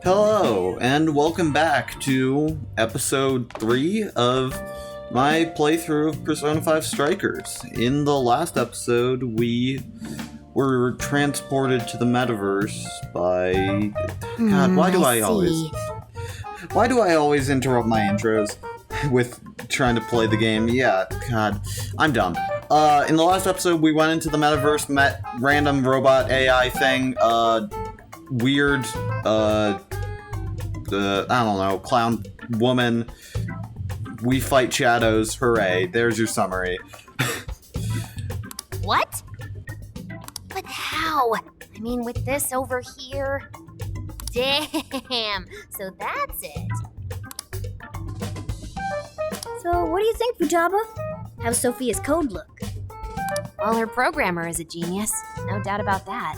Hello, and welcome back to episode 3 of my playthrough of Persona 5 Strikers. In the last episode, we were transported to the metaverse by... God, why do I always interrupt my intros with trying to play the game? Yeah, God, I'm dumb. In the last episode, we went into the metaverse, met random robot AI thing, weird, I don't know, clown woman. We fight shadows. Hooray. There's your summary. What? But how? I mean, with this over here? Damn, so that's it. So, what do you think, Futaba? How's Sophia's code look? Well, her programmer is a genius. No doubt about that.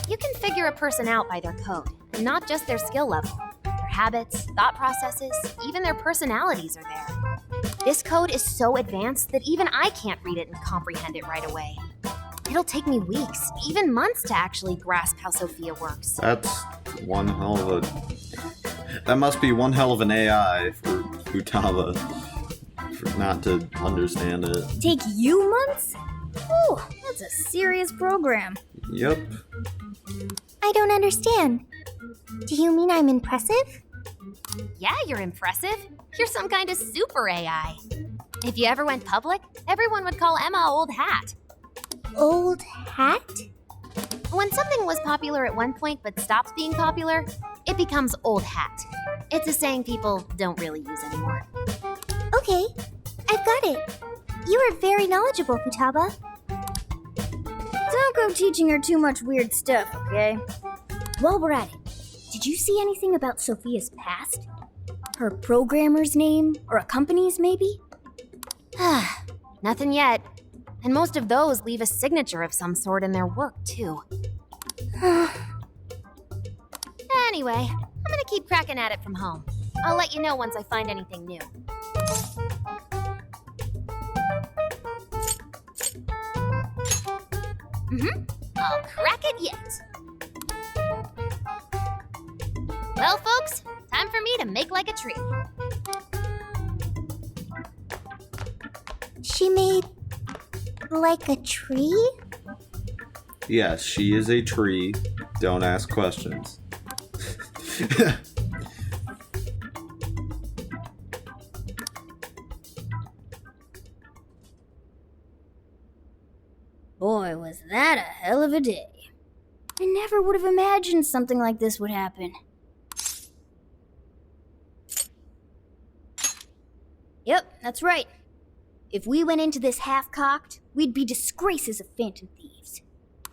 You can figure a person out by their code, and not just their skill level. Their habits, thought processes, even their personalities are there. This code is so advanced that even I can't read it and comprehend it right away. It'll take me weeks, even months to actually grasp how Sophia works. That must be one hell of an AI for Futaba for not to understand it. Take you months? Ooh, that's a serious program. Yep. I don't understand. Do you mean I'm impressive? Yeah, you're impressive. You're some kind of super AI. If you ever went public, everyone would call Emma Old Hat. Old hat? When something was popular at one point but stops being popular, it becomes old hat. It's a saying people don't really use anymore. Okay, I've got it. You are very knowledgeable, Futaba. Don't go teaching her too much weird stuff, okay? While we're at it, did you see anything about Sophia's past? Her programmer's name, or a company's maybe? Nothing yet. And most of those leave a signature of some sort in their work, too. Anyway, I'm gonna keep cracking at it from home. I'll let you know once I find anything new. I'll crack it yet. Well, folks, time for me to make like a tree. She made like a tree? Yes, she is a tree. Don't ask questions. Boy, was that a hell of a day. I never would have imagined something like this would happen. Yep, that's right. If we went into this half-cocked, we'd be disgraces of phantom thieves.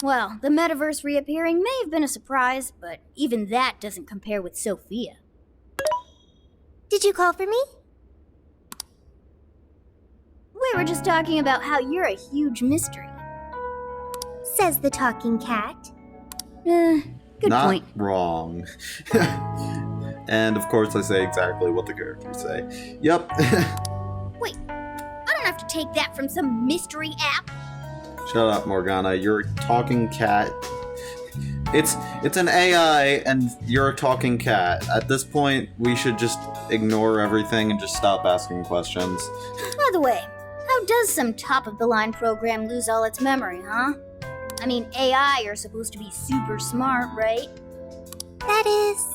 Well, the metaverse reappearing may have been a surprise, but even that doesn't compare with Sophia. Did you call for me? We were just talking about how you're a huge mystery. Says the talking cat. Good Not point. wrong. And of course I say exactly what the characters say. Yep. Wait, I don't have to take that from some mystery app. Shut up, Morgana. You're a talking cat. It's an AI and you're a talking cat. At this point, we should just ignore everything and just stop asking questions. By the way, how does some top-of-the-line program lose all its memory, huh? I mean, AI are supposed to be super smart, right? That is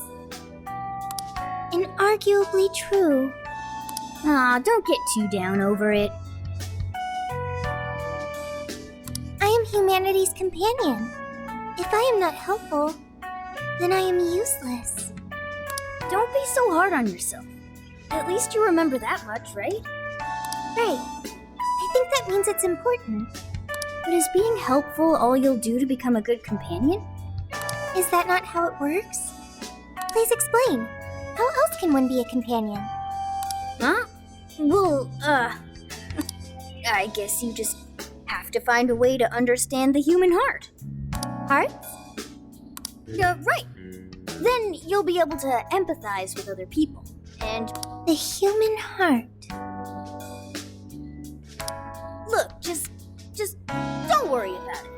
inarguably true. Aw, don't get too down over it. I am humanity's companion. If I am not helpful, then I am useless. Don't be so hard on yourself. At least you remember that much, right? Right. I think that means it's important. But is being helpful all you'll do to become a good companion? Is that not how it works? Please explain. How else can one be a companion? Huh? Well, I guess you just have to find a way to understand the human heart. Hearts? Right. Then you'll be able to empathize with other people. And The human heart. look, just don't worry about it.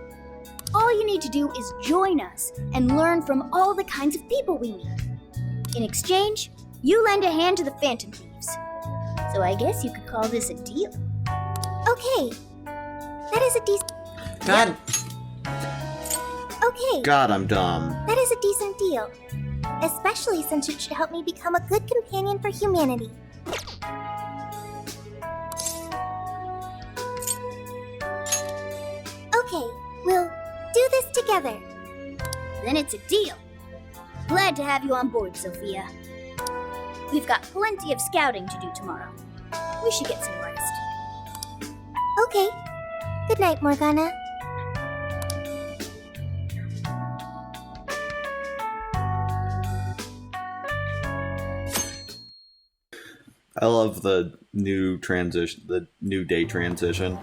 All you need to do is join us and learn from all the kinds of people we meet. In exchange, you lend a hand to the Phantom Thieves. So I guess you could call this a deal. Okay. That is a decent... God, Okay. God, I'm dumb. That is a decent deal. Especially since it should help me become a good companion for humanity. Okay, we'll do this together. Then it's a deal. Glad to have you on board, Sophia. We've got plenty of scouting to do tomorrow. We should get some rest. Okay. Good night, Morgana. I love the new day transition.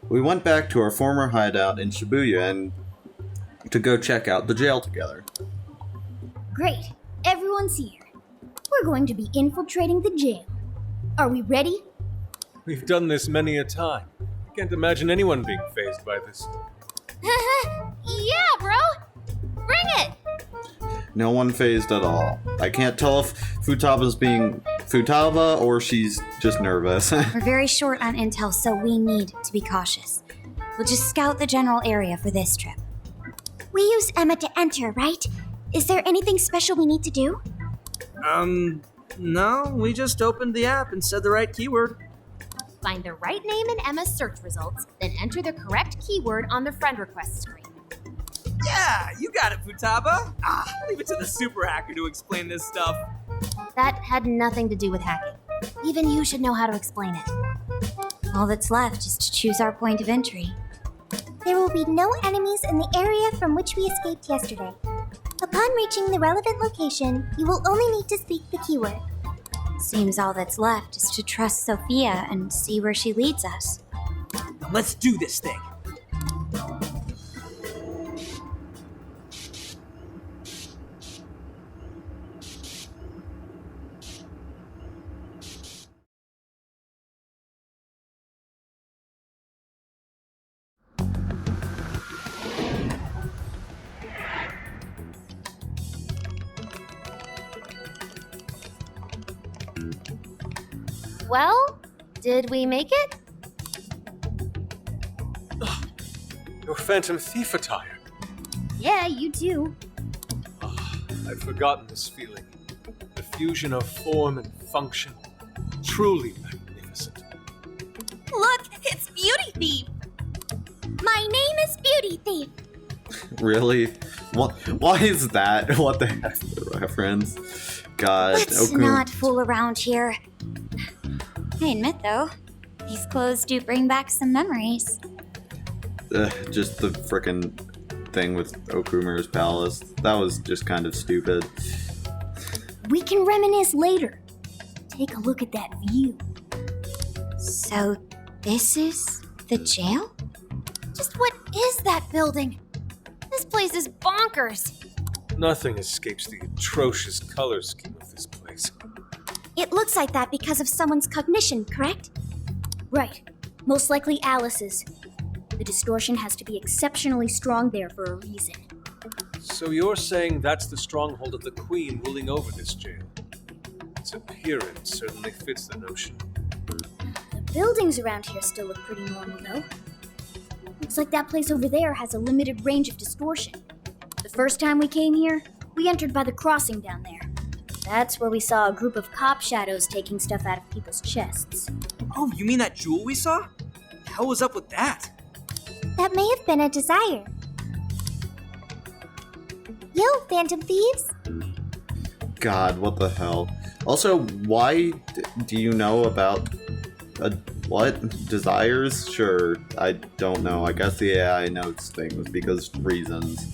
We went back to our former hideout in Shibuya and to go check out the jail together. Great. Everyone's here. We're going to be infiltrating the jail. Are we ready? We've done this many a time. I can't imagine anyone being fazed by this. Yeah, bro! Bring it! No one phased at all. I can't tell if Futaba's being Futaba or she's just nervous. We're very short on intel, so we need to be cautious. We'll just scout the general area for this trip. We used Emma to enter, right? Is there anything special we need to do? No, we just opened the app and said the right keyword. Find the right name in Emma's search results, then enter the correct keyword on the friend request screen. Yeah, you got it, Futaba. Leave it to the super hacker to explain this stuff. That had nothing to do with hacking. Even you should know how to explain it. All that's left is to choose our point of entry. There will be no enemies in the area from which we escaped yesterday. Upon reaching the relevant location, you will only need to speak the keyword. Seems all that's left is to trust Sophia and see where she leads us. Let's do this thing. Well, did we make it? Your Phantom Thief attire. Yeah, you too. I've forgotten this feeling. The fusion of form and function. Truly magnificent. Look, it's Beauty Thief! My name is Beauty Thief! Really? Why is that? What the heck, the reference? God, Let's not fool around here. I admit, though, these clothes do bring back some memories. Just the frickin' thing with Okuma's palace. That was just kind of stupid. We can reminisce later. Take a look at that view. So, this is the jail? Just what is that building? This place is bonkers. Nothing escapes the atrocious color scheme of this place. It looks like that because of someone's cognition, correct? Right. Most likely Alice's. The distortion has to be exceptionally strong there for a reason. So you're saying that's the stronghold of the Queen ruling over this jail? Its appearance certainly fits the notion. The buildings around here still look pretty normal, though. Looks like that place over there has a limited range of distortion. The first time we came here, we entered by the crossing down there. That's where we saw a group of cop shadows taking stuff out of people's chests. Oh, you mean that jewel we saw? The hell was up with that? That may have been a desire. Yo, Phantom Thieves! God, what the hell? Also, why do you know about what? Desires? Sure, I don't know. I guess the AI notes things because reasons.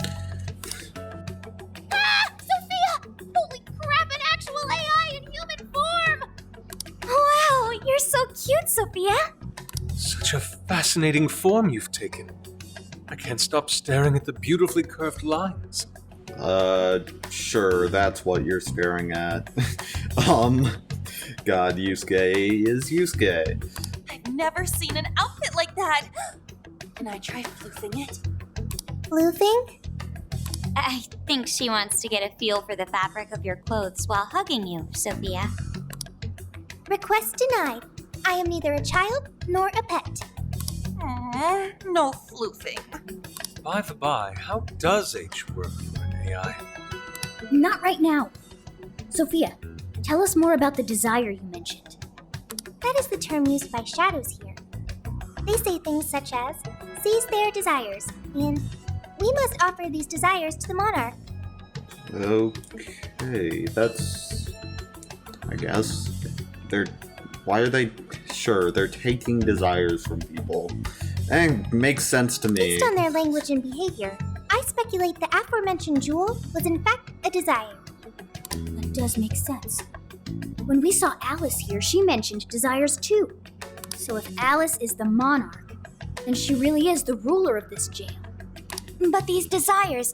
Sophia! Holy crap, an actual AI in human form! Wow, you're so cute, Sophia! Such a fascinating form you've taken. I can't stop staring at the beautifully curved lines. Sure, that's what you're staring at. God, Yusuke is Yusuke. I've never seen an outfit like that. Can I try floofing it? Floofing? I think she wants to get a feel for the fabric of your clothes while hugging you, Sophia. Request denied. I am neither a child nor a pet. No floofing. By the by, how does H work for an AI? Not right now. Sophia, tell us more about the desire you mentioned. That is the term used by shadows here. They say things such as, seize their desires, and we must offer these desires to the monarch. Okay, that's... I guess. Why are they... Sure, they're taking desires from people. And makes sense to me. Based on their language and behavior, I speculate the aforementioned jewel was in fact a desire. That does make sense. When we saw Alice here, she mentioned desires too. So if Alice is the monarch, then she really is the ruler of this jail. But these desires,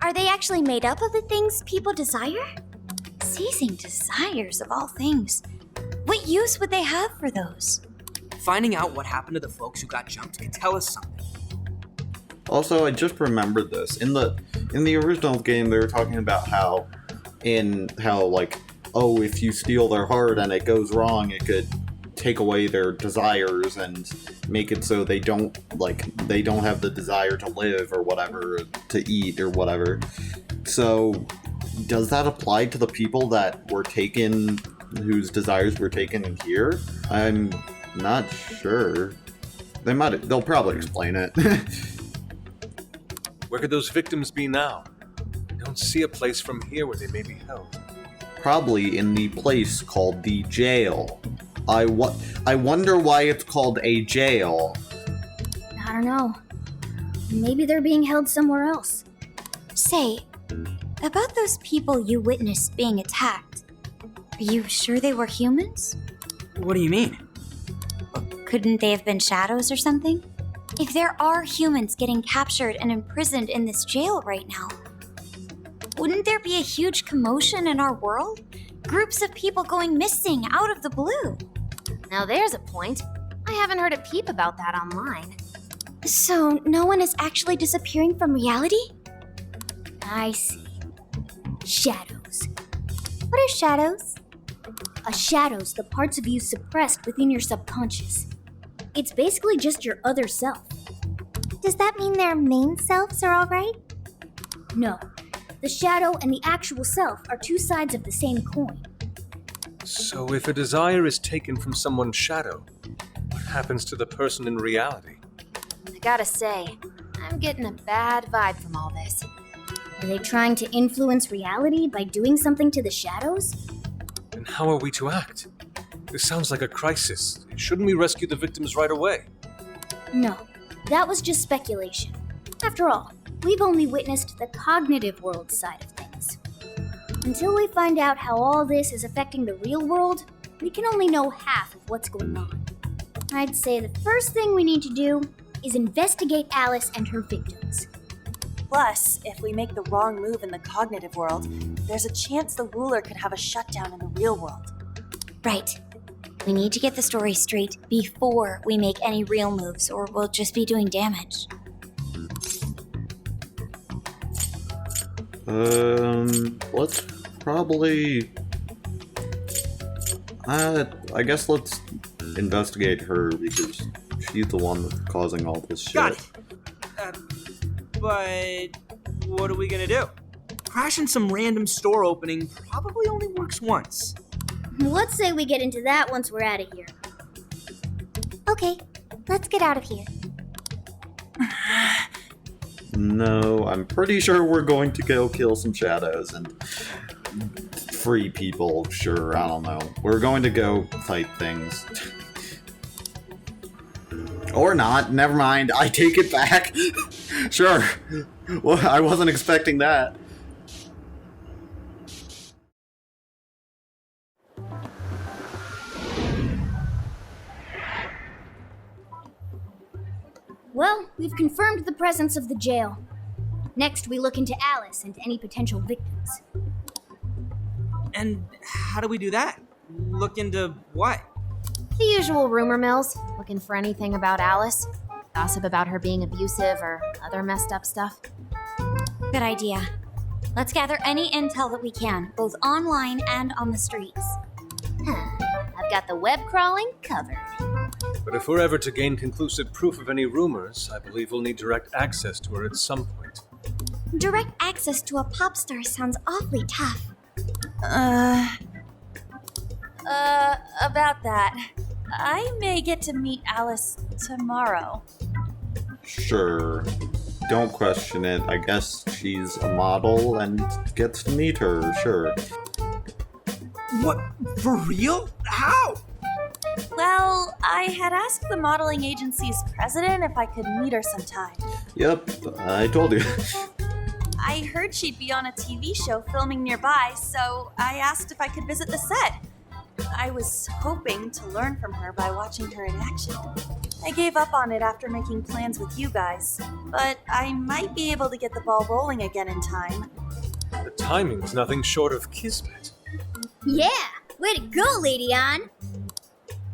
are they actually made up of the things people desire? Seizing desires of all things. What use would they have for those? Finding out what happened to the folks who got jumped could tell us something. Also, I just remembered this. In the original game, they were talking about how if you steal their heart and it goes wrong, it could take away their desires and make it so they don't have the desire to live or whatever, to eat or whatever. So, does that apply to the people that were taken, whose desires were taken in here? I'm not sure. They'll probably explain it. Where could those victims be now? I don't see a place from here where they may be held. Probably in the place called the jail. I wonder why it's called a jail. I don't know. Maybe they're being held somewhere else. Say, about those people you witnessed being attacked, are you sure they were humans? What do you mean? Couldn't they have been shadows or something? If there are humans getting captured and imprisoned in this jail right now, wouldn't there be a huge commotion in our world? Groups of people going missing out of the blue. Now there's a point. I haven't heard a peep about that online. So no one is actually disappearing from reality? I see. Shadows. What are shadows? A shadow's the parts of you suppressed within your subconscious. It's basically just your other self. Does that mean their main selves are alright? No. The shadow and the actual self are two sides of the same coin. So if a desire is taken from someone's shadow, what happens to the person in reality? I gotta say, I'm getting a bad vibe from all this. Are they trying to influence reality by doing something to the shadows? And how are we to act? This sounds like a crisis. Shouldn't we rescue the victims right away? No, that was just speculation. After all, we've only witnessed the cognitive world side of things. Until we find out how all this is affecting the real world, we can only know half of what's going on. I'd say the first thing we need to do is investigate Alice and her victims. Plus, if we make the wrong move in the cognitive world, there's a chance the ruler could have a shutdown in the real world. Right. We need to get the story straight before we make any real moves, or we'll just be doing damage. Let's probably... I guess let's investigate her, because she's the one that's causing all this shit. Got it. But what are we gonna do? Crashing some random store opening probably only works once. Let's say we get into that once we're out of here. Okay, let's get out of here. No, I'm pretty sure we're going to go kill some shadows and free people, sure, I don't know. We're going to go fight things. Or not, never mind, I take it back. Sure. Well, I wasn't expecting that. Well, we've confirmed the presence of the jail. Next, we look into Alice and any potential victims. And how do we do that? Look into what? The usual rumor mills, looking for anything about Alice. Gossip about her being abusive or other messed up stuff. Good idea. Let's gather any intel that we can, both online and on the streets. I've got the web crawling covered. But if we're ever to gain conclusive proof of any rumors, I believe we'll need direct access to her at some point. Direct access to a pop star sounds awfully tough. About that. I may get to meet Alice tomorrow. Sure. Don't question it. I guess she's a model and gets to meet her, sure. What? For real? How? Well, I had asked the modeling agency's president if I could meet her sometime. Yep, I told you. I heard she'd be on a TV show filming nearby, so I asked if I could visit the set. I was hoping to learn from her by watching her in action. I gave up on it after making plans with you guys, but I might be able to get the ball rolling again in time. The timing's nothing short of kismet. Yeah! Way to go, Lady Ann!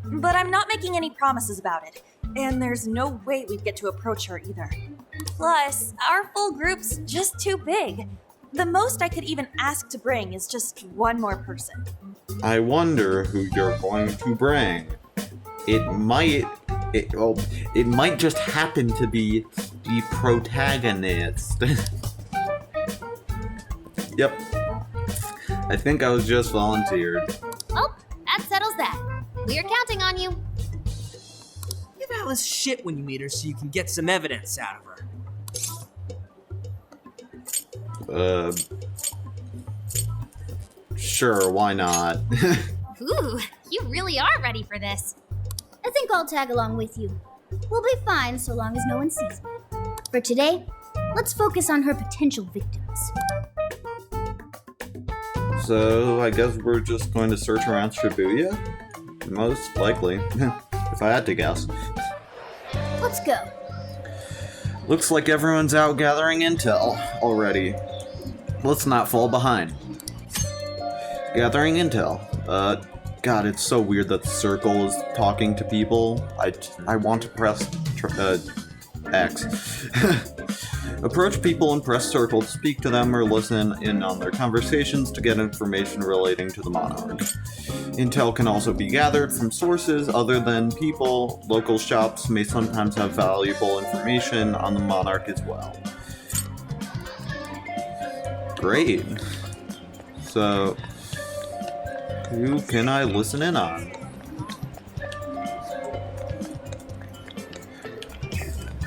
But I'm not making any promises about it, and there's no way we'd get to approach her either. Plus, our full group's just too big. The most I could even ask to bring is just one more person. I wonder who you're going to bring. It might just happen to be the protagonist. Yep. I think I was just volunteered. Oh, that settles that. We're counting on you. Give Alice shit when you meet her so you can get some evidence out of her. Sure, why not? Ooh, you really are ready for this. I think I'll tag along with you. We'll be fine so long as no one sees me. For today, let's focus on her potential victims. So, I guess we're just going to search around Shibuya? Most likely, if I had to guess. Let's go. Looks like everyone's out gathering intel already. Let's not fall behind. Gathering intel. God, it's so weird that the circle is talking to people. I want to press X. Approach people and press circle to speak to them or listen in on their conversations to get information relating to the monarch. Intel can also be gathered from sources other than people. Local shops may sometimes have valuable information on the monarch as well. Great. So, who can I listen in on?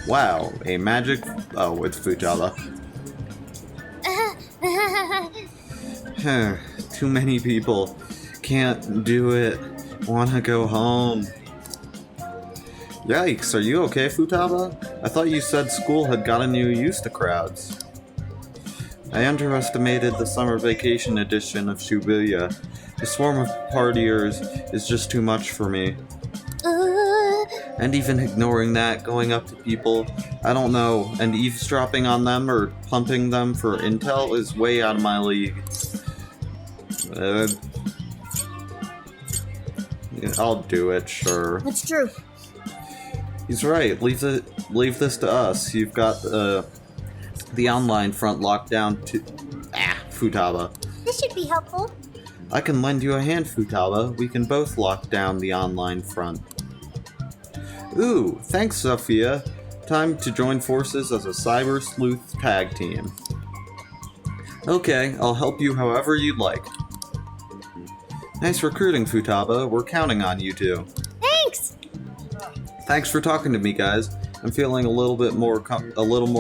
Wow, a magic... Oh, it's Futaba. Too many people. Can't do it. Wanna go home. Yikes, are you okay, Futaba? I thought you said school had gotten you used to crowds. I underestimated the summer vacation edition of Shibuya. The swarm of partiers is just too much for me. And even ignoring that, going up to people, I don't know, and eavesdropping on them or pumping them for intel is way out of my league. I'll do it, sure. That's true. He's right. Leave this to us. You've got the online front locked down to... Futaba. This should be helpful. I can lend you a hand, Futaba. We can both lock down the online front. Ooh, thanks, Sophia. Time to join forces as a cyber sleuth tag team. Okay, I'll help you however you'd like. Nice recruiting, Futaba. We're counting on you two. Thanks! Thanks for talking to me, guys. I'm feeling a little more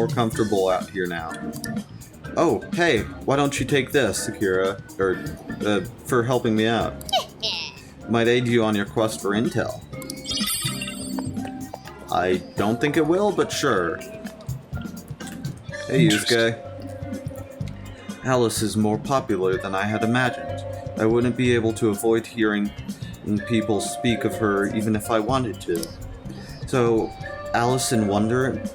comfortable out here now. Oh, hey, why don't you take this, Sakura? For helping me out. Might aid you on your quest for intel. I don't think it will, but sure. Hey, Yusuke. Alice is more popular than I had imagined. I wouldn't be able to avoid hearing people speak of her even if I wanted to. So, Alice in Wonderland?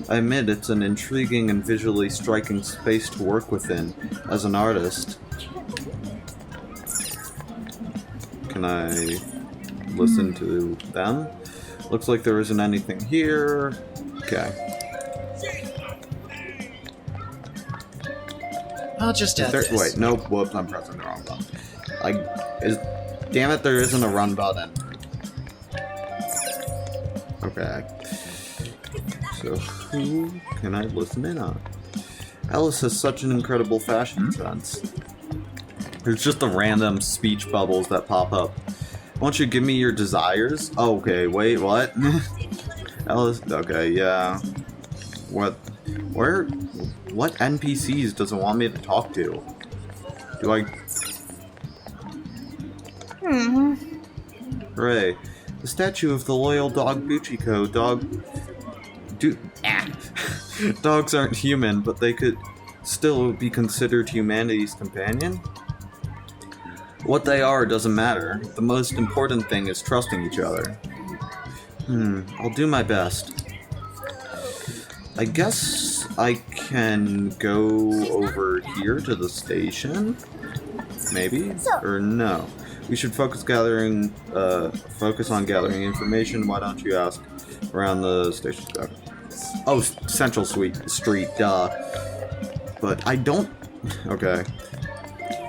I admit it's an intriguing and visually striking space to work within as an artist. Can I listen to them? Looks like there isn't anything here. Okay. I'll just add this. Wait, nope, whoops, I'm pressing the wrong button. Damn it, there isn't a run button. Okay. So, who can I listen in on? Alice has such an incredible fashion sense. There's just the random speech bubbles that pop up. Won't you give me your desires? Oh, okay, wait, what? Alice, okay, yeah. What NPCs does it want me to talk to? Do I... Hooray. The statue of the loyal dog Buchiko. Dogs aren't human, but they could still be considered humanity's companion? What they are doesn't matter. The most important thing is trusting each other. I'll do my best. I guess I can go over here to the station? Maybe? Or no? We should focus on gathering information. Why don't you ask around the station? Oh, Central Street, duh. But I don't... Okay.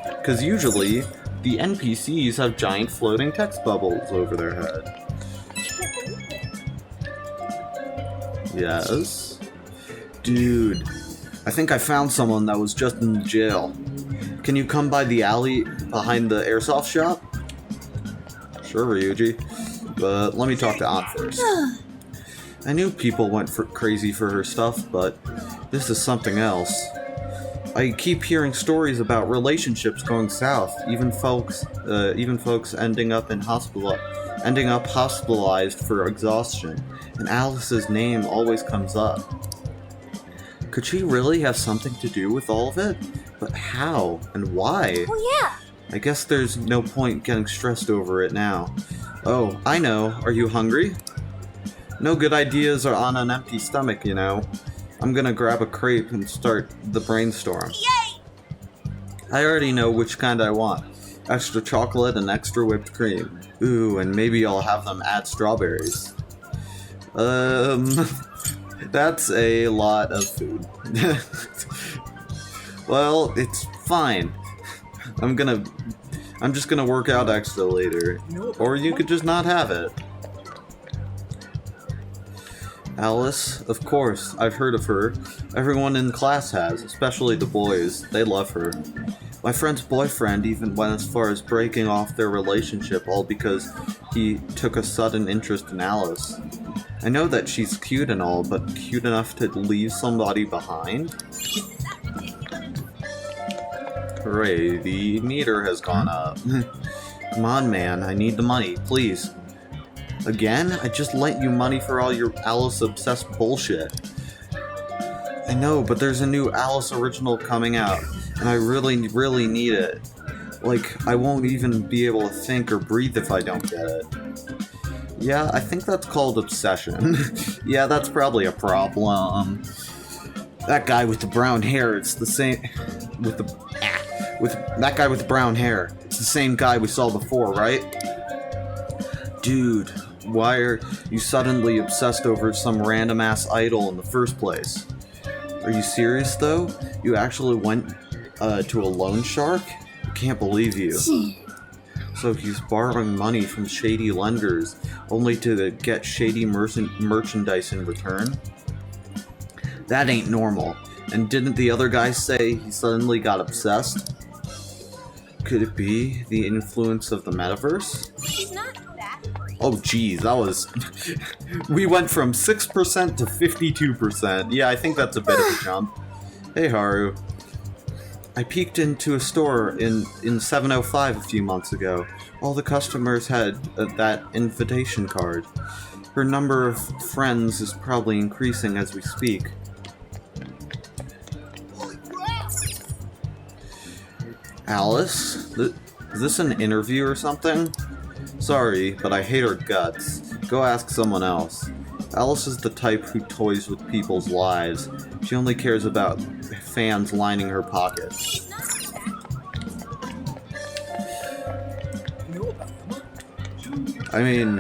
Because usually, the NPCs have giant floating text bubbles over their head. Yes? Dude, I think I found someone that was just in jail. Can you come by the alley behind the airsoft shop? Sure, Ryuji. But let me talk to Aunt first. I knew people went crazy for her stuff, but this is something else. I keep hearing stories about relationships going south, even folks ending up hospitalized for exhaustion, and Alice's name always comes up. Could she really have something to do with all of it? But how and why? Oh yeah. I guess there's no point getting stressed over it now. Oh, I know. Are you hungry? No good ideas are on an empty stomach, you know. I'm gonna grab a crepe and start the brainstorm. Yay! I already know which kind I want. Extra chocolate and extra whipped cream. Ooh, and maybe I'll have them add strawberries. That's a lot of food. Well, it's fine. I'm just gonna work out extra later. Or you could just not have it. Alice, of course, I've heard of her. Everyone in class has, especially the boys. They love her. My friend's boyfriend even went as far as breaking off their relationship all because he took a sudden interest in Alice. I know that she's cute and all, but cute enough to leave somebody behind? Hooray, the meter has gone up. Come on, man, I need the money, please. Again? I just lent you money for all your Alice-obsessed bullshit. I know, but there's a new Alice original coming out, and I really, really need it. Like, I won't even be able to think or breathe if I don't get it. Yeah, I think that's called obsession. Yeah, that's probably a problem. That guy with the brown hair, it's the same... with that guy with the brown hair. It's the same guy we saw before, right? Dude, why are you suddenly obsessed over some random-ass idol in the first place? Are you serious, though? You actually went to a loan shark? I can't believe you. So he's borrowing money from shady lenders, only to get shady merchandise in return? That ain't normal. And didn't the other guy say he suddenly got obsessed? Could it be the influence of the metaverse? He's not that great. Oh geez, that was... We went from 6% to 52%. Yeah, I think that's a bit of a jump. Hey Haru. I peeked into a store in 705 a few months ago. All the customers had that invitation card. Her number of friends is probably increasing as we speak. Alice? Is this an interview or something? Sorry, but I hate her guts. Go ask someone else. Alice is the type who toys with people's lives. She only cares about fans lining her pockets. I mean,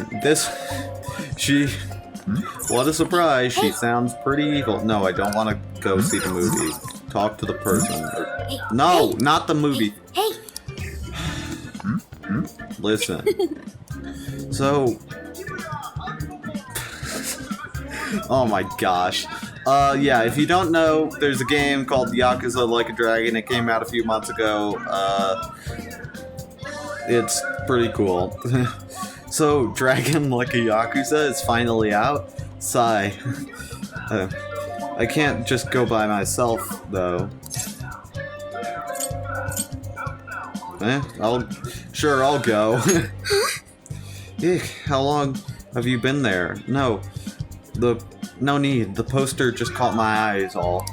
what a surprise. She sounds pretty evil. No, I don't want to go see the movie. talk to the person. No, not the movie. Hey! Listen. So... Oh my gosh. Yeah, if you don't know, there's a game called Yakuza Like a Dragon. It came out a few months ago. It's pretty cool. So, Dragon Like a Yakuza is finally out. Sigh. I can't just go by myself, though. I'll go. Eek, how long have you been there? No need. The poster just caught my eye is all.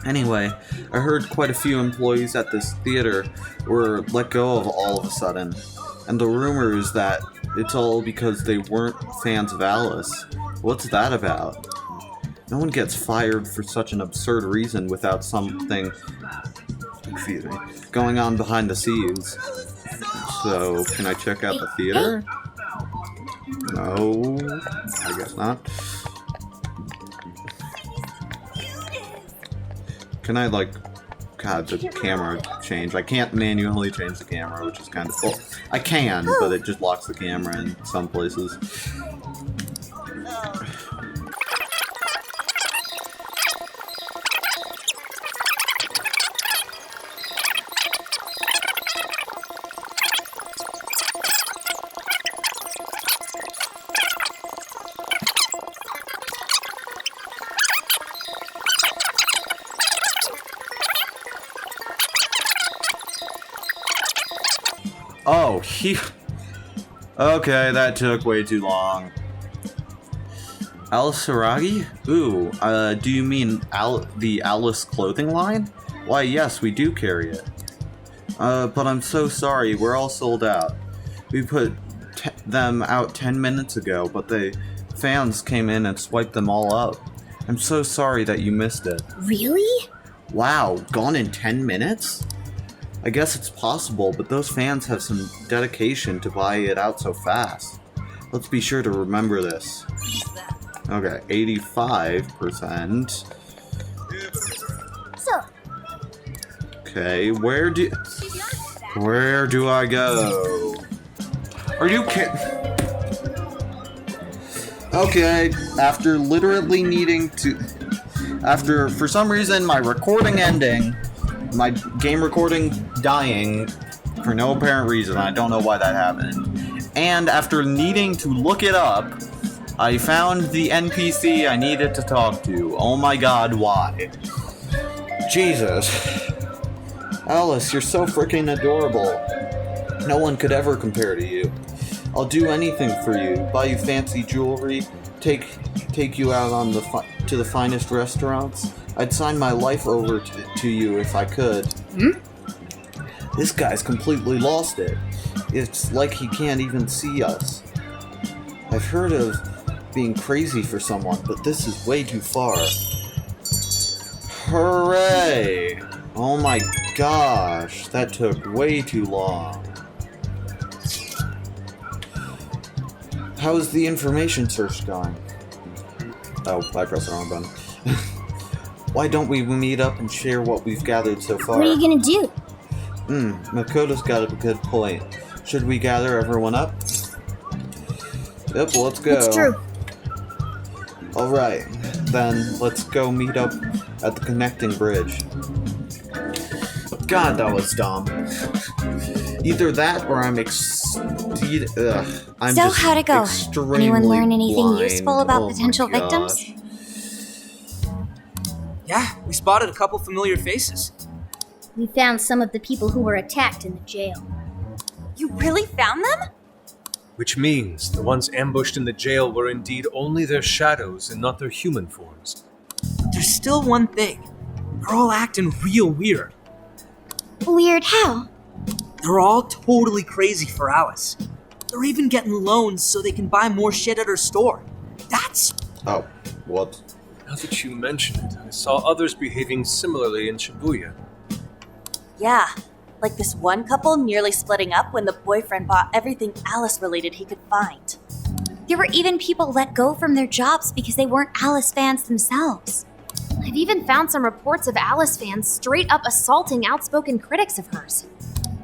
Anyway, I heard quite a few employees at this theater were let go of all of a sudden. And the rumor is that it's all because they weren't fans of Alice. What's that about? No one gets fired for such an absurd reason without something, going on behind the scenes. So, can I check out the theater? No, I guess not. Can I, God, the camera changed. I can't manually change the camera, which is kind of cool. I can, but it just locks the camera in some places. Oh, okay, that took way too long. Alice Hiragi? Ooh, do you mean the Alice clothing line? Why, yes, we do carry it. But I'm so sorry, we're all sold out. We put them out 10 minutes ago, but the fans came in and swiped them all up. I'm so sorry that you missed it. Really? Wow, gone in 10 minutes? I guess it's possible, but those fans have some dedication to buy it out so fast. Let's be sure to remember this. Okay, 85%. So, Okay, where do I go? Are you kidding? Okay, after literally needing to... After, for some reason, my recording ending... My game recording dying for no apparent reason. I don't know why that happened. And after needing to look it up, I found the NPC I needed to talk to. Oh my god, why? Jesus. Alice, you're so freaking adorable. No one could ever compare to you. I'll do anything for you. Buy you fancy jewelry, take you out on to the finest restaurants. I'd sign my life over to you if I could. This guy's completely lost it. It's like he can't even see us. I've heard of being crazy for someone, but this is way too far. Hooray! Oh my gosh, that took way too long. How's the information search going? Oh, I pressed the wrong button. Why don't we meet up and share what we've gathered so far? What are you gonna do? Makoto's got a good point. Should we gather everyone up? Yep, let's go. It's true. Alright, then let's go meet up at the connecting bridge. God, that was dumb. Either that or I'm So how'd it go? Anyone learn anything blind. useful about Oh potential my victims? gosh. Yeah, we spotted a couple familiar faces. We found some of the people who were attacked in the jail. You really found them? Which means the ones ambushed in the jail were indeed only their shadows and not their human forms. There's still one thing. They're all acting real weird. Weird how? They're all totally crazy for Alice. They're even getting loans so they can buy more shit at her store. That's... Oh, what? Now that you mention it, I saw others behaving similarly in Shibuya. Yeah, like this one couple nearly splitting up when the boyfriend bought everything Alice-related he could find. There were even people let go from their jobs because they weren't Alice fans themselves. I've even found some reports of Alice fans straight up assaulting outspoken critics of hers.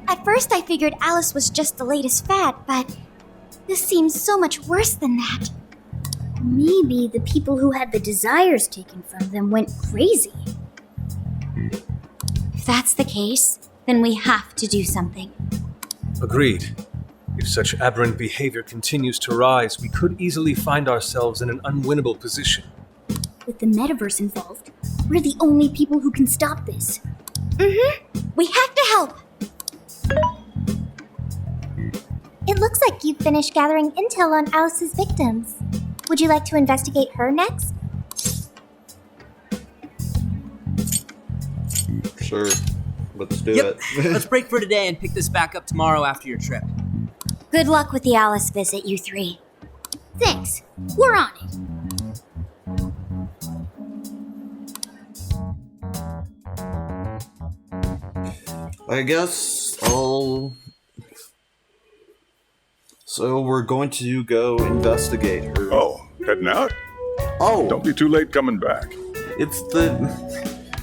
At first I figured Alice was just the latest fad, but this seems so much worse than that. Maybe the people who had the desires taken from them went crazy. If that's the case, then we have to do something. Agreed. If such aberrant behavior continues to rise, we could easily find ourselves in an unwinnable position. With the metaverse involved, we're the only people who can stop this. We have to help! It looks like you've finished gathering intel on Alice's victims. Would you like to investigate her next? Sure. Let's do Yep. it. Let's break for today and pick this back up tomorrow after your trip. Good luck with the Alice visit, you three. Thanks. We're on it. I guess I'll... So we're going to go investigate her. Oh, heading out? Oh! Don't be too late coming back. It's the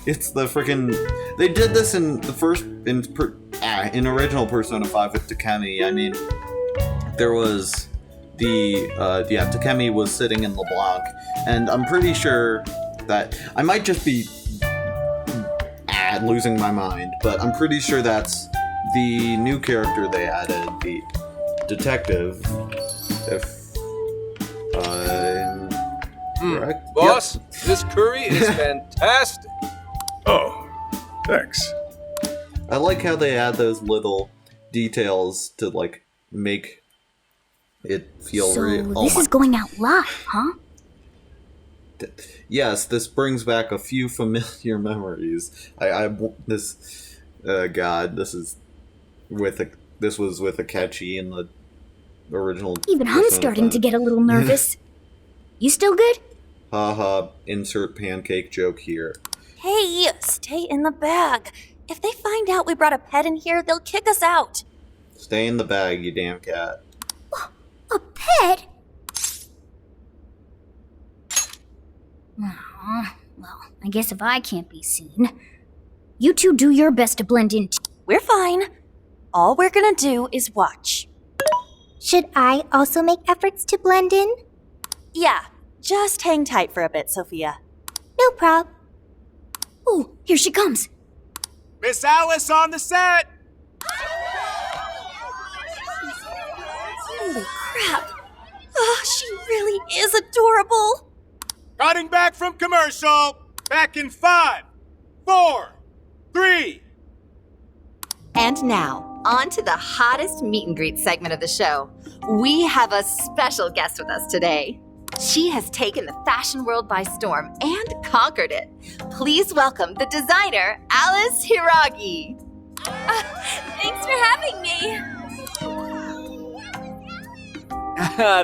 freaking... They did this in the first... in original Persona 5 with Takemi. I mean, there was Takemi was sitting in LeBlanc, and I'm pretty sure that... I might just be losing my mind, but I'm pretty sure that's the new character they added, the detective. If... correct? Boss, Yep. this curry is fantastic. Oh, thanks. I like how they add those little details to, like, make it feel So real. this is going out live, huh? Yes, this brings back a few familiar memories. This was with Akechi in the original. Even I'm Persona starting 5. to get a little nervous. You still good? Haha, insert pancake joke here. Hey, stay in the bag. If they find out we brought a pet in here, they'll kick us out. Stay in the bag, you damn cat. A pet? Aw, well, I guess if I can't be seen, you two do your best to blend in. We're fine. All we're gonna do is watch. Should I also make efforts to blend in? Yeah, just hang tight for a bit, Sophia. No prob. Oh, here she comes. Miss Alice on the set! Holy crap! Oh, she really is adorable! Cutting back from commercial. Back in 5, 4, 3. And now, on to the hottest meet and greet segment of the show. We have a special guest with us today. She has taken the fashion world by storm and conquered it. Please welcome the designer, Alice Hiragi. Thanks for having me!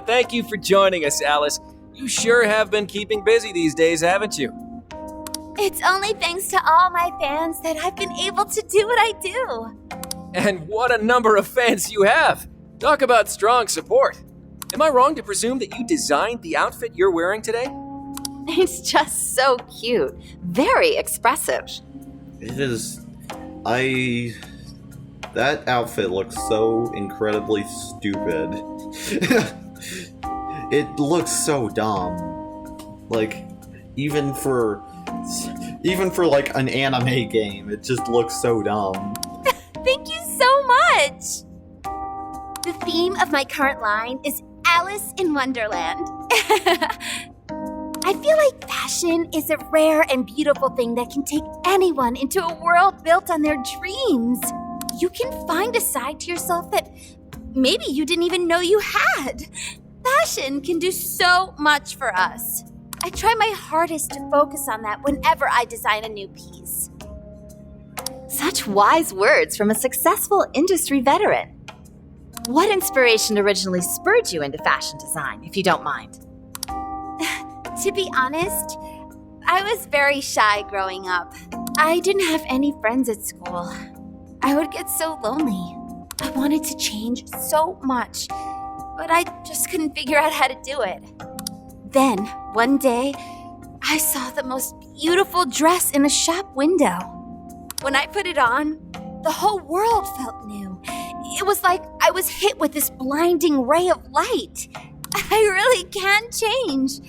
Thank you for joining us, Alice. You sure have been keeping busy these days, haven't you? It's only thanks to all my fans that I've been able to do what I do. And what a number of fans you have! Talk about strong support. Am I wrong to presume that you designed the outfit you're wearing today? It's just so cute. Very expressive. It is. That outfit looks so incredibly stupid. It looks so dumb. Like, even for like an anime game, it just looks so dumb. Thank you so much! The theme of my current line is Alice in Wonderland. I feel like fashion is a rare and beautiful thing that can take anyone into a world built on their dreams. You can find a side to yourself that maybe you didn't even know you had. Fashion can do so much for us. I try my hardest to focus on that whenever I design a new piece. Such wise words from a successful industry veteran. What inspiration originally spurred you into fashion design, if you don't mind? To be honest, I was very shy growing up. I didn't have any friends at school. I would get so lonely. I wanted to change so much, but I just couldn't figure out how to do it. Then, one day, I saw the most beautiful dress in a shop window. When I put it on, the whole world felt new. It was like I was hit with this blinding ray of light. I really can change.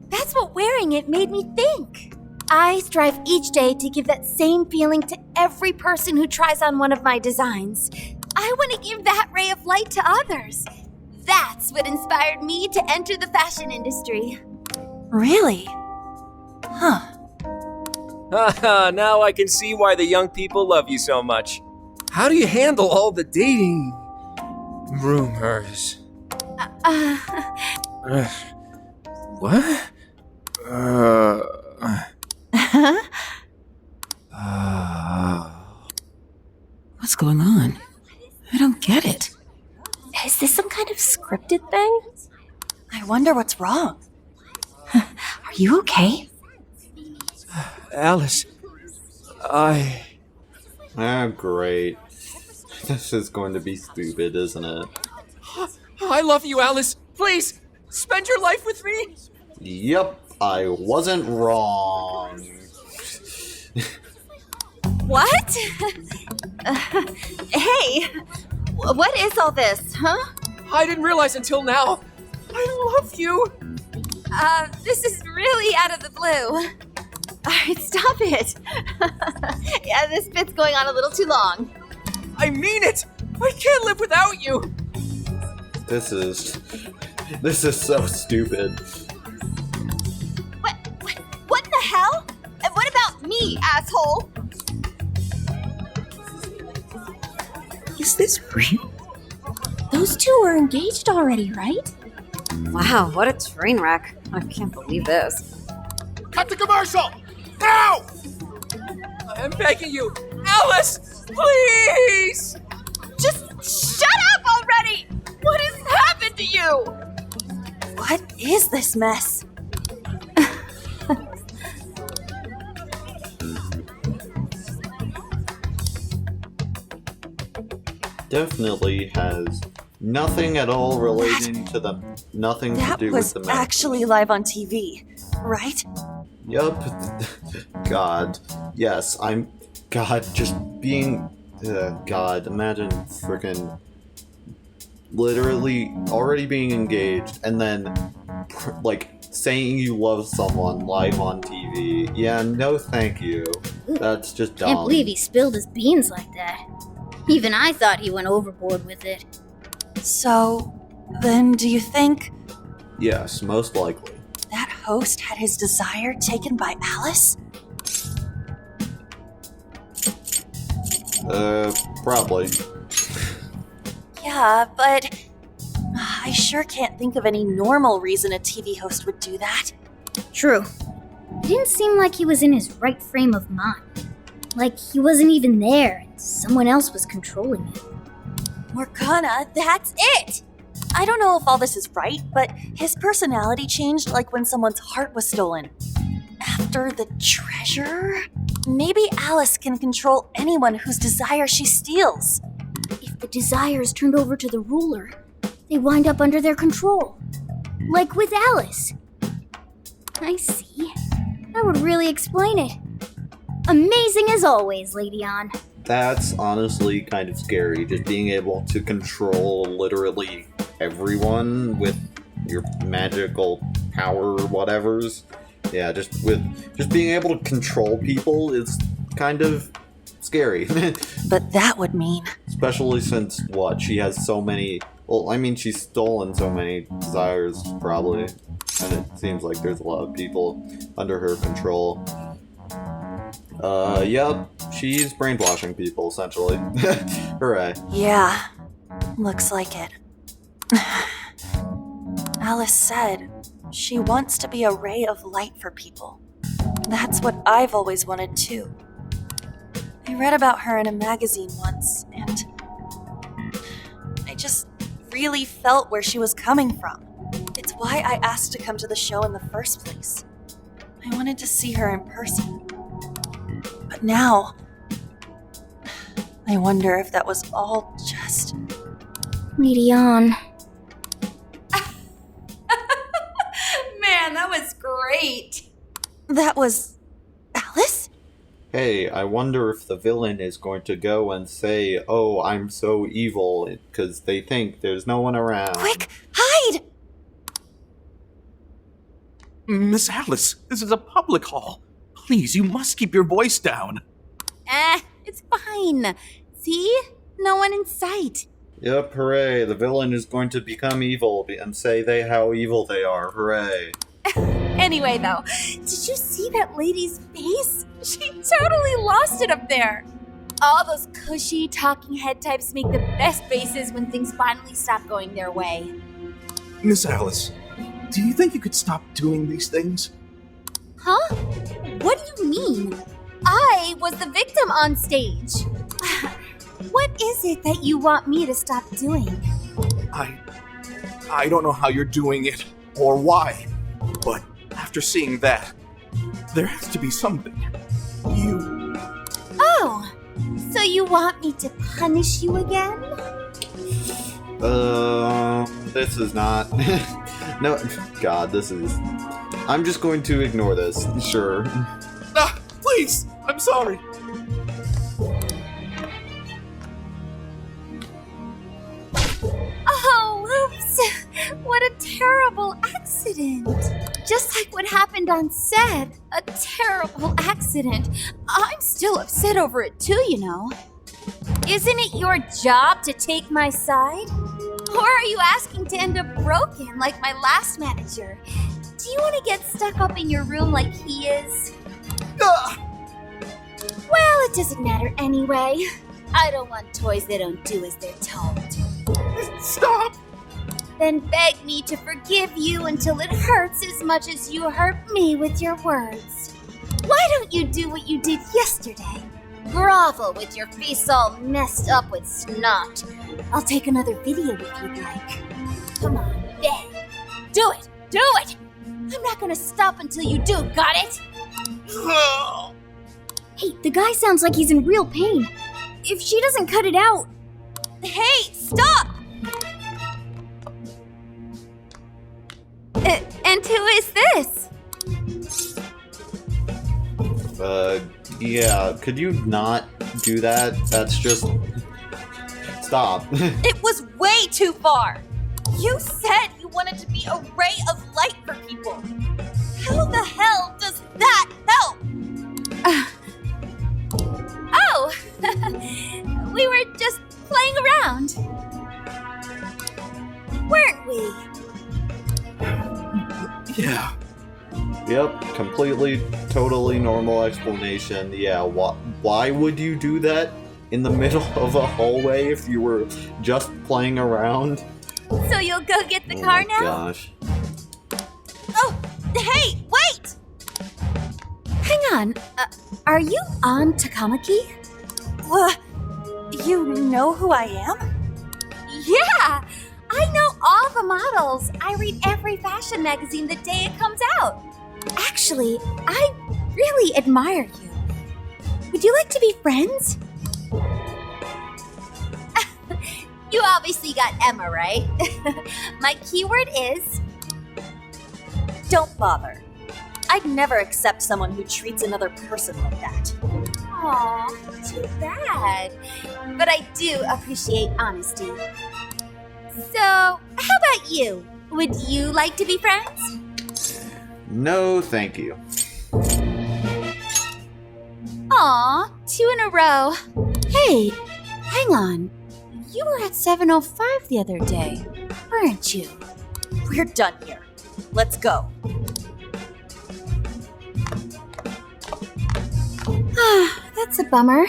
That's what wearing it made me think. I strive each day to give that same feeling to every person who tries on one of my designs. I want to give that ray of light to others. That's what inspired me to enter the fashion industry. Really? Huh. Haha, now I can see why the young people love you so much. How do you handle all the dating rumors? What? What's going on? I don't get it. Is this some kind of scripted thing? I wonder what's wrong. Are you okay? Alice, Ah, great. This is going to be stupid, isn't it? I love you, Alice. Please, spend your life with me. Yep, I wasn't wrong. What? Hey, what is all this, huh? I didn't realize until now. I love you. This is really out of the blue. All right, stop it. Yeah, this bit's going on a little too long. I mean it. I can't live without you. This is so stupid. What in the hell? And what about me, asshole? Is this real? Those two are engaged already, right? Wow, what a train wreck. I can't believe this. Cut the commercial! Now! I'm begging you, Alice, please! Just shut up already! What has happened to you? What is this mess? Definitely has nothing at all relating to the nothing to That do was with the match. actually live on TV, right? Yup. God. Yes, I'm. God, just being. God, imagine freaking. Literally already being engaged and then, like, saying you love someone live on TV. Yeah, no thank you. That's just dumb. Can't believe he spilled his beans like that. Even I thought he went overboard with it. So, then do you think Yes, most likely. that host had his desire taken by Alice? Probably. Yeah, but I sure can't think of any normal reason a TV host would do that. True. It didn't seem like he was in his right frame of mind. Like he wasn't even there and someone else was controlling him. Morgana, that's it! I don't know if all this is right, but his personality changed like when someone's heart was stolen. After the treasure? Maybe Alice can control anyone whose desire she steals. If the desire is turned over to the ruler, they wind up under their control. Like with Alice. I see. That would really explain it. Amazing as always, Lady On. That's honestly kind of scary, just being able to control literally everyone with your magical power whatevers. Yeah, just being able to control people is kind of scary. But that would mean... Especially since, she has so many... Well, I mean, she's stolen so many desires, probably. And it seems like there's a lot of people under her control. Yep, she's brainwashing people, essentially. Hooray. Yeah, looks like it. Alice said she wants to be a ray of light for people. That's what I've always wanted too. I read about her in a magazine once, and I just really felt where she was coming from. It's why I asked to come to the show in the first place. I wanted to see her in person. But now, I wonder if that was all just... Lady On. Man, that was great. That was Alice? Hey, I wonder if the villain is going to go and say, "Oh, I'm so evil," because they think there's no one around. Quick, hide! Miss Alice, this is a public hall. Please, you must keep your voice down. It's fine. See? No one in sight. Yep, hooray. The villain is going to become evil and say how evil they are. Hooray. Anyway, though, did you see that lady's face? She totally lost it up there. All those cushy talking head types make the best faces when things finally stop going their way. Miss Alice, do you think you could stop doing these things? Huh? What do you mean? I was the victim on stage. What is it that you want me to stop doing? I don't know how you're doing it or why, but after seeing that, there has to be something. Oh, so you want me to punish you again? This is not... No, God, this is... I'm just going to ignore this, sure. Please, I'm sorry. Oh, oops! What a terrible accident! Just like what happened on set. A terrible accident. I'm still upset over it too, you know. Isn't it your job to take my side? Or are you asking to end up broken like my last manager? Do you want to get stuck up in your room like he is? Well, it doesn't matter anyway. I don't want toys that don't do as they're told. Stop! Then beg me to forgive you until it hurts as much as you hurt me with your words. Why don't you do what you did yesterday? Grovel with your face all messed up with snot. I'll take another video if you'd like. Come on, beg. Do it! Do it! I'm not gonna stop until you do, got it? Hey, the guy sounds like he's in real pain. If she doesn't cut it out... Hey, stop! And who is this? Yeah, could you not do that? That's just... Stop. It was way too far! You said you wanted to be a ray of light for people. How the hell does that help? Oh! We were just playing around. Weren't we? Yeah. Yep, completely, totally normal explanation. Yeah, why would you do that in the middle of a hallway if you were just playing around? So you'll go get the car now? Oh my gosh. Oh, hey, wait! Hang on, are you on Takamaki? You know who I am? Yeah! I know all the models. I read every fashion magazine the day it comes out. Actually, I really admire you. Would you like to be friends? You obviously got Emma, right? My keyword is... Don't bother. I'd never accept someone who treats another person like that. Aw, too bad. But I do appreciate honesty. So, how about you? Would you like to be friends? No, thank you. Aw, 2 in a row. Hey, hang on. You were at 7:05 the other day, weren't you? We're done here. Let's go. That's a bummer.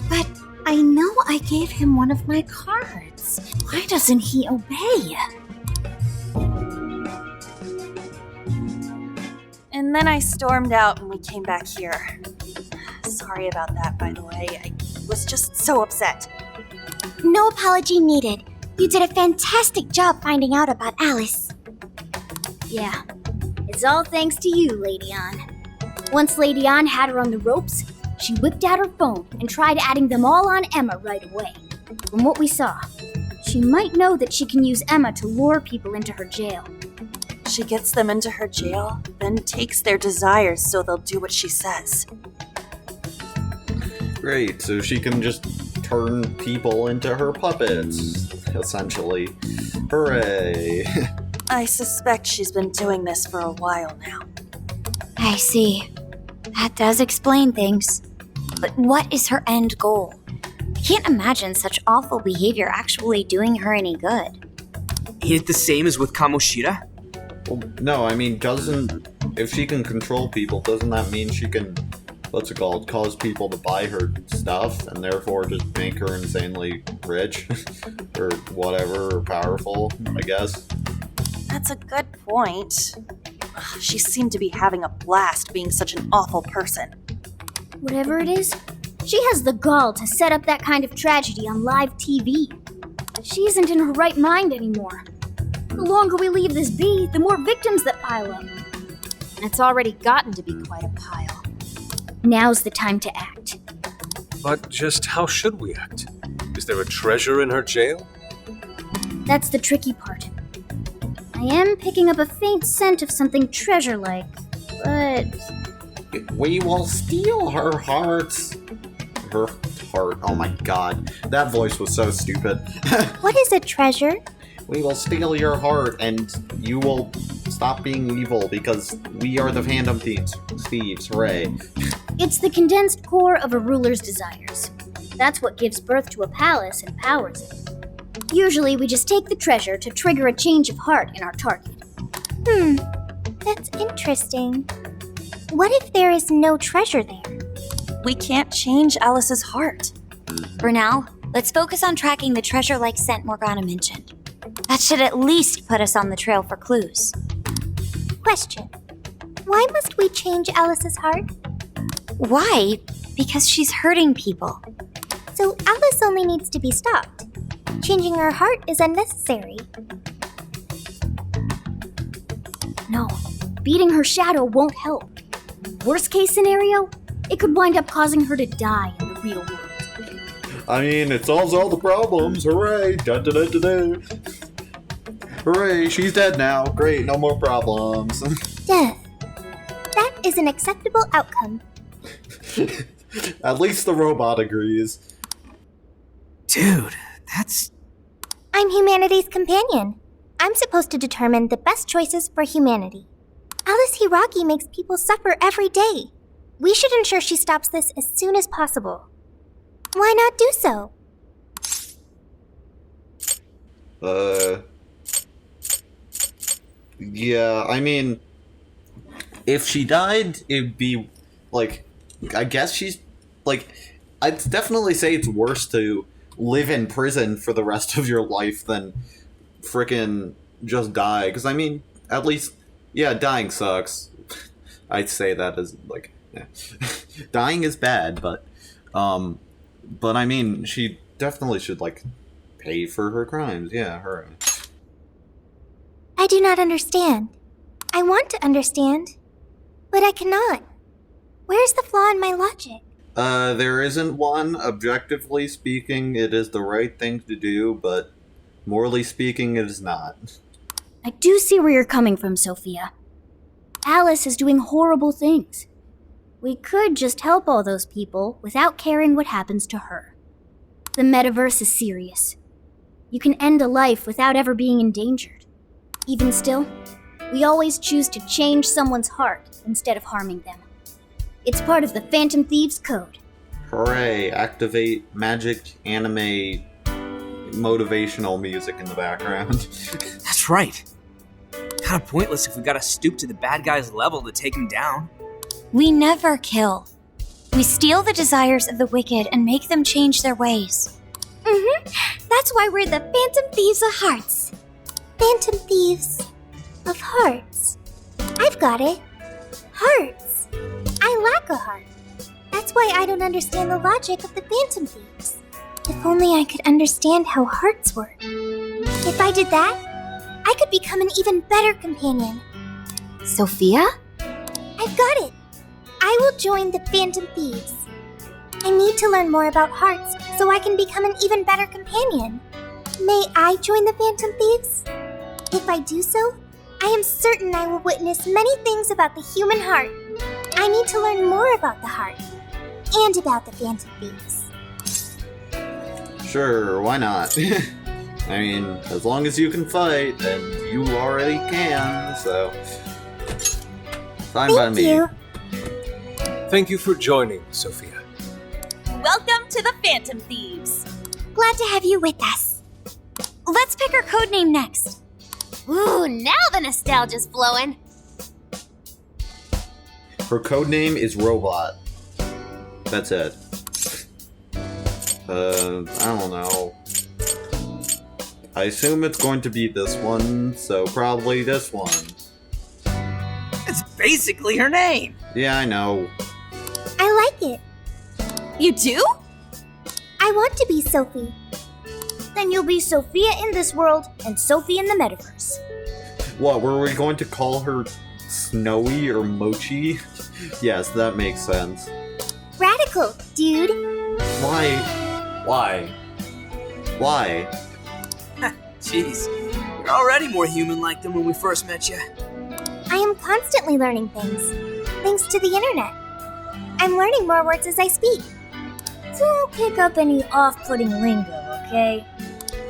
But I know I gave him one of my cards. Why doesn't he obey? And then I stormed out when we came back here. Sorry about that, by the way. I was just so upset. No apology needed. You did a fantastic job finding out about Alice. Yeah, it's all thanks to you, Lady Ann. Once Lady Ann had her on the ropes, she whipped out her phone and tried adding them all on Emma right away. From what we saw, she might know that she can use Emma to lure people into her jail. She gets them into her jail, then and takes their desires so they'll do what she says. Great, so she can just turn people into her puppets, essentially. Hooray! I suspect she's been doing this for a while now. I see. That does explain things. But what is her end goal? I can't imagine such awful behavior actually doing her any good. Ain't it the same as with Kamoshida? Well, no, I mean, if she can control people, doesn't that mean she can, cause people to buy her stuff, and therefore just make her insanely rich? Or whatever, or powerful, I guess? That's a good point. She seemed to be having a blast being such an awful person. Whatever it is, she has the gall to set up that kind of tragedy on live TV. She isn't in her right mind anymore. The longer we leave this be, the more victims that pile up. And it's already gotten to be quite a pile. Now's the time to act. But just how should we act? Is there a treasure in her jail? That's the tricky part. I am picking up a faint scent of something treasure-like, but... We will steal her hearts. Her heart, oh my god. That voice was so stupid. What is a treasure? We will steal your heart, and you will stop being evil, because we are the Phantom Thieves, hooray. It's the condensed core of a ruler's desires. That's what gives birth to a palace and powers it. Usually we just take the treasure to trigger a change of heart in our target. That's interesting. What if there is no treasure there? We can't change Alice's heart. For now, let's focus on tracking the treasure-like scent Morgana mentioned. That should at least put us on the trail for clues. Question. Why must we change Alice's heart? Why? Because she's hurting people. So Alice only needs to be stopped. Changing her heart is unnecessary. No, beating her shadow won't help. Worst case scenario, it could wind up causing her to die in the real world. I mean, it solves all the problems, hooray! Da-da-da-da-da. Hooray, she's dead now. Great, no more problems. Death. That is an acceptable outcome. At least the robot agrees. Dude, that's... I'm humanity's companion. I'm supposed to determine the best choices for humanity. Alice Hiragi makes people suffer every day. We should ensure she stops this as soon as possible. Why not do so? Yeah, I mean, if she died, it'd be, I guess she's, I'd definitely say it's worse to live in prison for the rest of your life than frickin' just die. Because, I mean, at least, yeah, dying sucks. I'd say that as, yeah. Dying is bad, but I mean, she definitely should, pay for her crimes. Yeah, her. I do not understand. I want to understand, but I cannot. Where's the flaw in my logic? There isn't one. Objectively speaking, it is the right thing to do, but morally speaking, it is not. I do see where you're coming from, Sophia. Alice is doing horrible things. We could just help all those people without caring what happens to her. The metaverse is serious. You can end a life without ever being endangered. Even still, we always choose to change someone's heart instead of harming them. It's part of the Phantom Thieves Code. Hooray, activate magic anime motivational music in the background. That's right. Kinda pointless if we gotta stoop to the bad guy's level to take him down. We never kill. We steal the desires of the wicked and make them change their ways. That's why we're the Phantom Thieves of Hearts. Phantom Thieves of Hearts. I've got it. Hearts. I lack a heart. That's why I don't understand the logic of the Phantom Thieves. If only I could understand how hearts work. If I did that, I could become an even better companion. Sophia? I've got it. I will join the Phantom Thieves. I need to learn more about hearts so I can become an even better companion. May I join the Phantom Thieves? If I do so, I am certain I will witness many things about the human heart. I need to learn more about the heart. And about the Phantom Thieves. Sure, why not? I mean, as long as you can fight, then you already can, so... Fine by me. You. Thank you for joining, Sophia. Welcome to the Phantom Thieves. Glad to have you with us. Let's pick our code name next. Ooh, now the nostalgia's flowing. Her codename is Robot. That's it. I don't know. I assume it's going to be this one, so probably this one. It's basically her name. Yeah, I know. I like it. You do? I want to be Sophie. Then you'll be Sophia in this world and Sophie in the metaverse. What, were we going to call her Snowy or Mochi? Yes, that makes sense. Radical, dude. Why? Jeez, you're already more human-like than when we first met you. I am constantly learning things, thanks to the internet. I'm learning more words as I speak. Don't pick up any off-putting lingo, okay?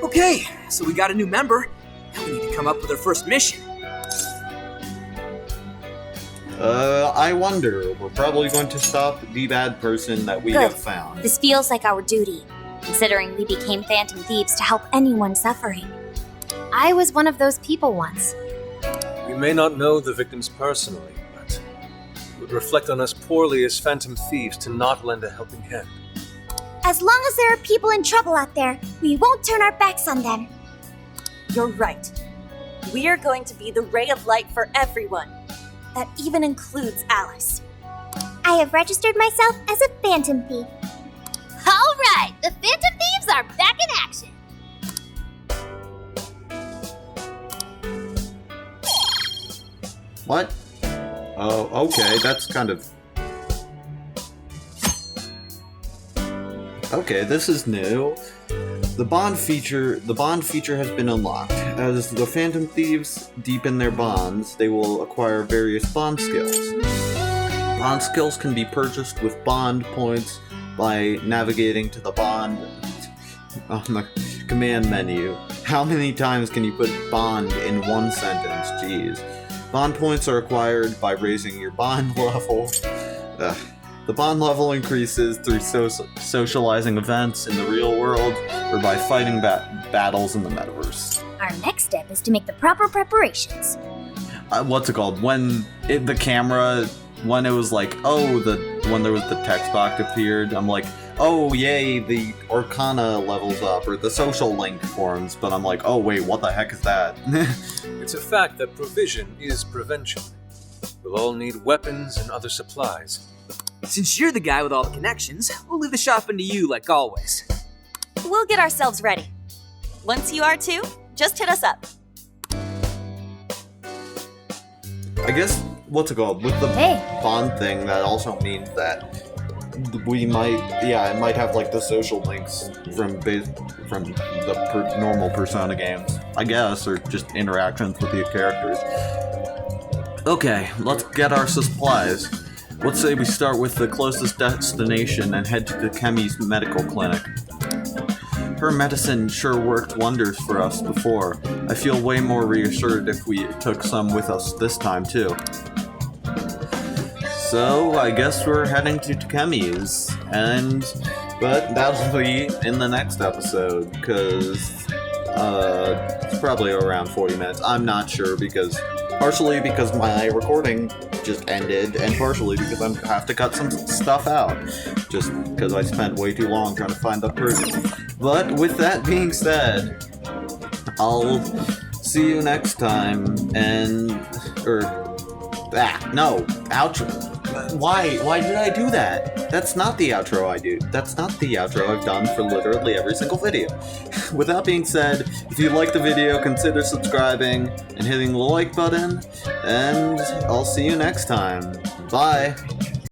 Okay, so we got a new member. Now we need to come up with our first mission. I wonder. We're probably going to stop the bad person that we Good. have found. This feels like our duty, considering we became Phantom Thieves to help anyone suffering. I was one of those people once. We may not know the victims personally, but it would reflect on us poorly as Phantom Thieves to not lend a helping hand. As long as there are people in trouble out there, we won't turn our backs on them. You're right. We are going to be the ray of light for everyone. That even includes Alice. I have registered myself as a Phantom Thief. All right, the Phantom Thieves are back in action. What? Oh, okay, that's kind of... Okay, this is new. The bond feature has been unlocked. As the Phantom Thieves deepen their bonds, they will acquire various bond skills. Bond skills can be purchased with bond points by navigating to the bond on the command menu. How many times can you put bond in one sentence? Jeez. Bond points are acquired by raising your bond level. The bond level increases through socializing events in the real world or by fighting battles in the metaverse. Our next step is to make the proper preparations. What's it called? When it was like, when there was the text box appeared, I'm like, oh yay, the Arcana levels up, or the social link forms, but I'm like, oh wait, what the heck is that? It's a fact that provision is prevention. We'll all need weapons and other supplies. Since you're the guy with all the connections, we'll leave the shopping to you like always. We'll get ourselves ready. Once you are too, just hit us up. I guess, what's it called? With the bond thing, that also means that we might, it might have like the social links from the normal Persona games, I guess, or just interactions with the characters. Okay, let's get our supplies. Let's say we start with the closest destination and head to Kemi's medical clinic. Her medicine sure worked wonders for us before. I feel way more reassured if we took some with us this time too. So, I guess we're heading to Kemi's, but that'll be in the next episode, because it's probably around 40 minutes. I'm not sure, partially because my recording just ended, and partially because I have to cut some stuff out, just because I spent way too long trying to find the person. But with that being said, I'll see you next time, outro. Why did I do that? That's not the outro I do. That's not the outro I've done for literally every single video. With that being said, if you like the video, consider subscribing and hitting the like button, and I'll see you next time. Bye!